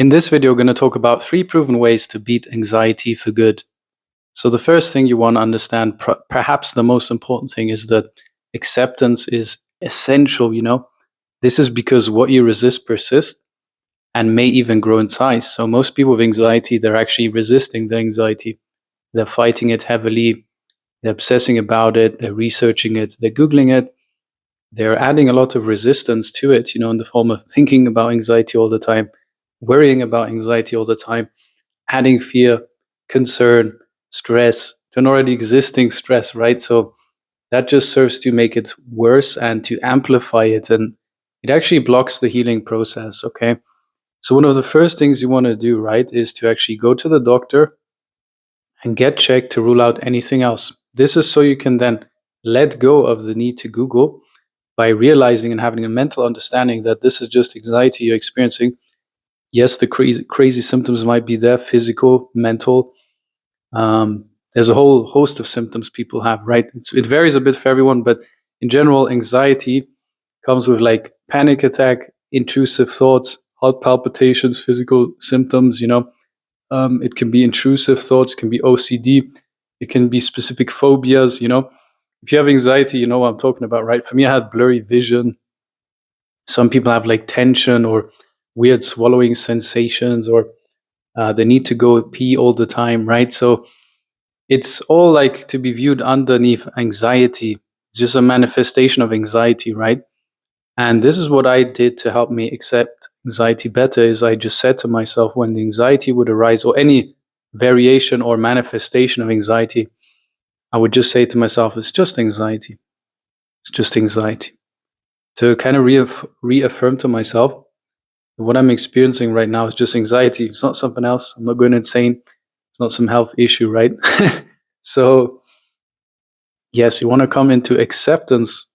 In this video, we're going to talk about 3 proven ways to beat anxiety for good. So the first thing you want to understand, perhaps the most important thing, is that acceptance is essential. This is because what you resist persists and may even grow in size. So most people with anxiety, they're actually resisting the anxiety. They're fighting it heavily. They're obsessing about it. They're researching it. They're Googling it. They're adding a lot of resistance to it, in the form of thinking about anxiety all the time, worrying about anxiety all the time, adding fear, concern, stress to an already existing stress, right? So that just serves to make it worse and to amplify it. And it actually blocks the healing process, okay? So one of the first things you want to do, right, is to actually go to the doctor and get checked to rule out anything else. This is so you can then let go of the need to Google by realizing and having a mental understanding that this is just anxiety you're experiencing. Yes, the crazy symptoms might be there, physical, mental. There's a whole host of symptoms people have, right? It varies a bit for everyone, but in general, anxiety comes with like panic attack, intrusive thoughts, heart palpitations, physical symptoms, it can be intrusive thoughts, it can be OCD, it can be specific phobias, If you have anxiety, you know what I'm talking about, right? For me, I had blurry vision. Some people have like tension or weird swallowing sensations, or the need to go pee all the time, right? So it's all like to be viewed underneath anxiety. It's just a manifestation of anxiety, right? And this is what I did to help me accept anxiety better, is I just said to myself, when the anxiety would arise or any variation or manifestation of anxiety, I would just say to myself, it's just anxiety. It's just anxiety. To kind of reaffirm to myself, what I'm experiencing right now is just anxiety. It's not something else. I'm not going insane. It's not some health issue, right? So, yes, you want to come into acceptance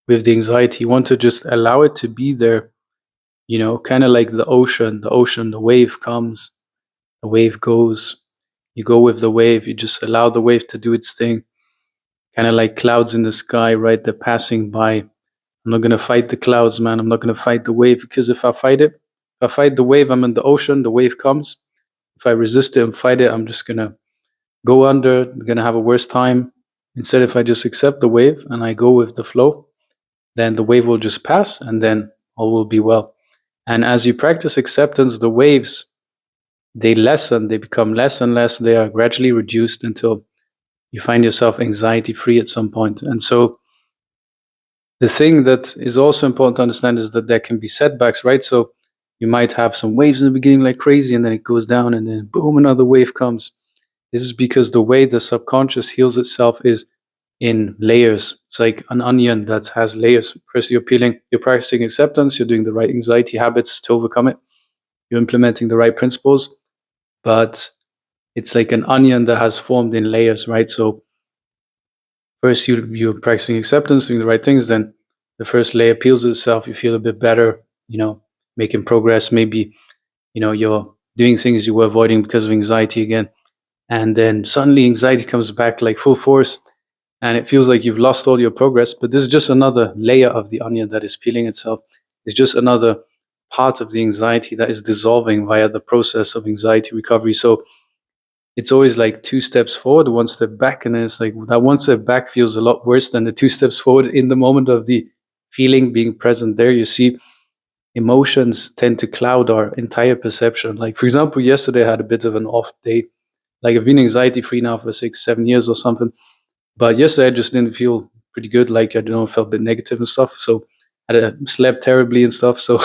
with the anxiety. You want to just allow it to be there, kind of like the ocean. The wave comes, the wave goes. You go with the wave. You just allow the wave to do its thing. Kind of like clouds in the sky, right? They're passing by. I'm not going to fight the clouds, man. I'm not going to fight the wave, because if I fight the wave, I'm in the ocean, the wave comes. If I resist it and fight it, I'm just going to go under, going to have a worse time. Instead, if I just accept the wave and I go with the flow, then the wave will just pass and then all will be well. And as you practice acceptance, the waves, they lessen, they become less and less. They are gradually reduced until you find yourself anxiety free at some point. And so the thing that is also important to understand is that there can be setbacks, right? So you might have some waves in the beginning like crazy, and then it goes down, and then boom, another wave comes. This is because the way the subconscious heals itself is in layers. It's like an onion that has layers. First, you're practicing acceptance, you're doing the right anxiety habits to overcome it, you're implementing the right principles, but it's like an onion that has formed in layers, right? So first you're practicing acceptance, doing the right things, then the first layer peels itself, you feel a bit better, making progress. Maybe, you're doing things you were avoiding because of anxiety again. And then suddenly anxiety comes back like full force, and it feels like you've lost all your progress. But this is just another layer of the onion that is peeling itself. It's just another part of the anxiety that is dissolving via the process of anxiety recovery. So it's always like 2 steps forward, 1 step back. And then it's like that 1 step back feels a lot worse than the 2 steps forward in the moment of the feeling being present there. You see, emotions tend to cloud our entire perception. Like, for example, yesterday I had a bit of an off day. Like, I've been anxiety free now for 6-7 years or something. But yesterday I just didn't feel pretty good. Like, I don't know, felt a bit negative and stuff. So I slept terribly and stuff. So,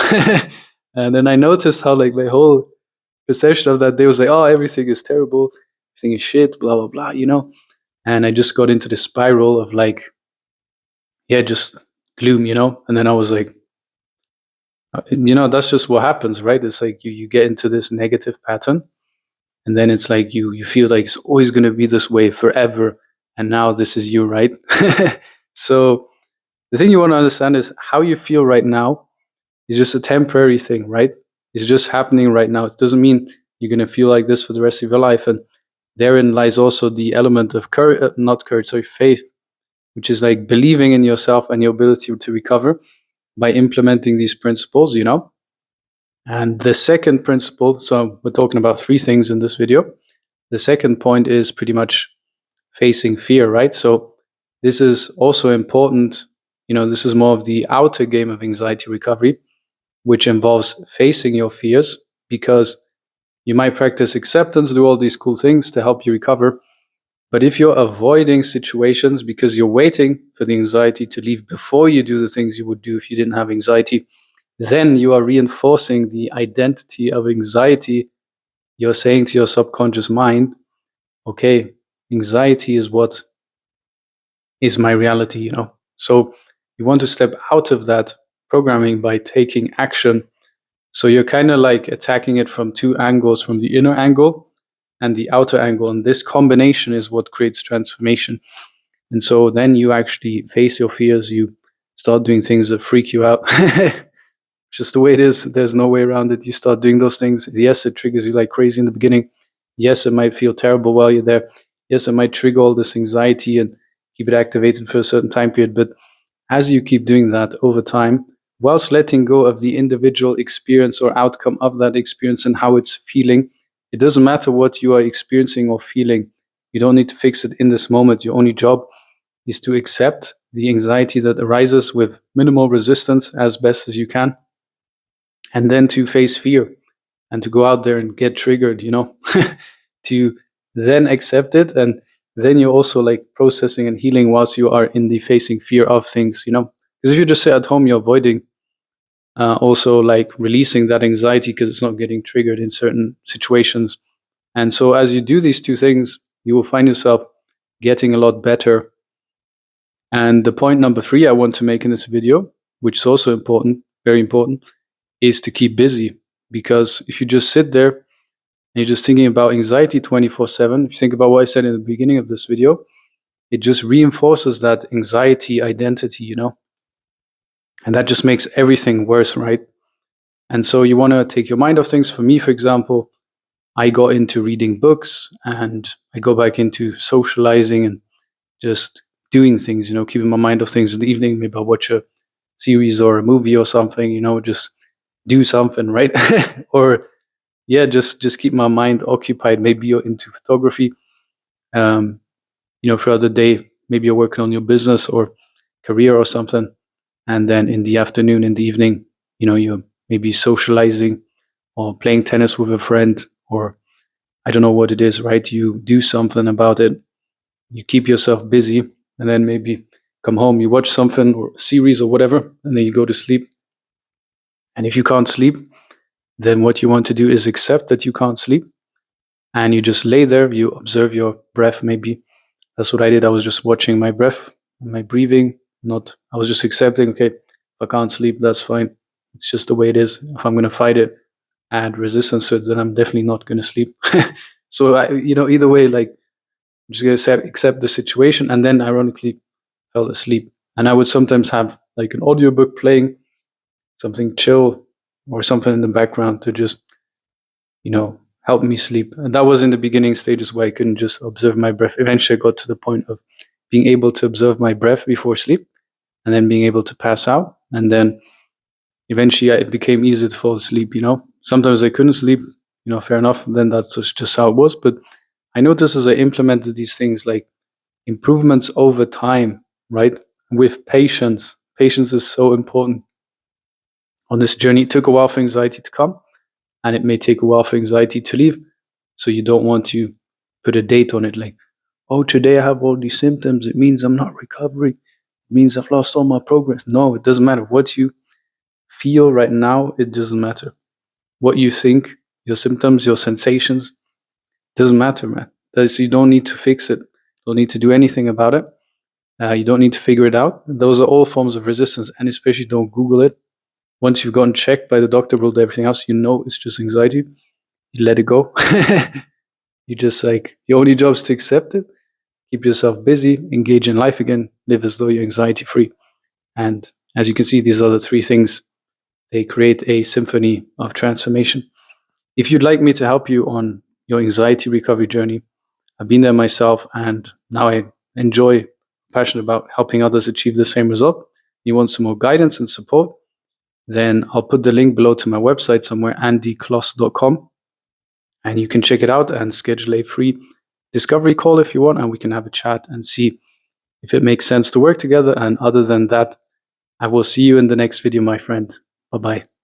and then I noticed how like my whole perception of that day was like, oh, everything is terrible. Everything is shit, blah, blah, blah. And I just got into the spiral of like, just gloom, and then I was like, that's just what happens, right? It's like you get into this negative pattern, and then it's like you feel like it's always going to be this way forever, and now this is you, right? So the thing you want to understand is how you feel right now is just a temporary thing, right? It's just happening right now. It doesn't mean you're going to feel like this for the rest of your life. And therein lies also the element of faith, which is like believing in yourself and your ability to recover by implementing these principles, And the second principle, so we're talking about three things in this video. The second point is pretty much facing fear, right? So this is also important. This is more of the outer game of anxiety recovery, which involves facing your fears, because you might practice acceptance, do all these cool things to help you recover. But if you're avoiding situations because you're waiting for the anxiety to leave before you do the things you would do if you didn't have anxiety, then you are reinforcing the identity of anxiety. You're saying to your subconscious mind, okay, anxiety is what is my reality. So you want to step out of that programming by taking action. So you're kind of like attacking it from two angles, from the inner angle and the outer angle. And this combination is what creates transformation. And so then you actually face your fears. You start doing things that freak you out. Just the way it is. There's no way around it. You start doing those things. Yes, it triggers you like crazy in the beginning. Yes, it might feel terrible while you're there. Yes, it might trigger all this anxiety and keep it activated for a certain time period. But as you keep doing that over time, whilst letting go of the individual experience or outcome of that experience and how it's feeling, it doesn't matter what you are experiencing or feeling. You don't need to fix it in this moment. Your only job is to accept the anxiety that arises with minimal resistance as best as you can, and then to face fear and to go out there and get triggered, to then accept it. And then you're also like processing and healing whilst you are in the facing fear of things, because if you just sit at home, you're avoiding also like releasing that anxiety because it's not getting triggered in certain situations. And so as you do these two things, you will find yourself getting a lot better. And the point number 3 I want to make in this video, which is also important, very important, is to keep busy. Because if you just sit there and you're just thinking about anxiety 24/7, if you think about what I said in the beginning of this video, it just reinforces that anxiety identity, and that just makes everything worse, right? And so you want to take your mind off things. For me, for example, I got into reading books and I go back into socializing and just doing things, keeping my mind off things in the evening. Maybe I'll watch a series or a movie or something, just do something, right? Or yeah, just keep my mind occupied. Maybe you're into photography, throughout the day, maybe you're working on your business or career or something. And then in the afternoon, in the evening, you're maybe socializing or playing tennis with a friend, or I don't know what it is, right? You do something about it. You keep yourself busy, and then maybe come home, you watch something or a series or whatever, and then you go to sleep. And if you can't sleep, then what you want to do is accept that you can't sleep. And you just lay there, you observe your breath. Maybe that's what I did. I was just watching my breath, my breathing. I was just accepting, okay, if I can't sleep, that's fine. It's just the way it is. If I'm going to fight it, add resistance to it, then I'm definitely not going to sleep. So, either way, like, I'm just going to accept the situation, and then ironically fell asleep. And I would sometimes have like an audiobook playing, something chill or something in the background to just, help me sleep. And that was in the beginning stages where I couldn't just observe my breath. Eventually I got to the point of being able to observe my breath before sleep, and then being able to pass out. And then eventually it became easier to fall asleep. Sometimes I couldn't sleep, fair enough. Then that's just how it was. But I noticed as I implemented these things, like improvements over time, right? With patience. Patience is so important on this journey. It took a while for anxiety to come, and it may take a while for anxiety to leave. So you don't want to put a date on it, like, oh, today I have all these symptoms, it means I'm not recovering. It means I've lost all my progress. No, it doesn't matter. What you feel right now, it doesn't matter. What you think, your symptoms, your sensations, doesn't matter, man. You don't need to fix it. You don't need to do anything about it. You don't need to figure it out. Those are all forms of resistance, and especially don't Google it. Once you've gotten checked by the doctor, ruled everything else, it's just anxiety. You let it go. You just your only job is to accept it, keep yourself busy, engage in life again, live as though you're anxiety free. And as you can see, these are the 3 things. They create a symphony of transformation. If you'd like me to help you on your anxiety recovery journey, I've been there myself, and now I enjoy, passionate about helping others achieve the same result. You want some more guidance and support? then I'll put the link below to my website somewhere, andykloss.com, and you can check it out and schedule a free discovery call if you want, and we can have a chat and see if it makes sense to work together. And other than that, I will see you in the next video, my friend. Bye-bye.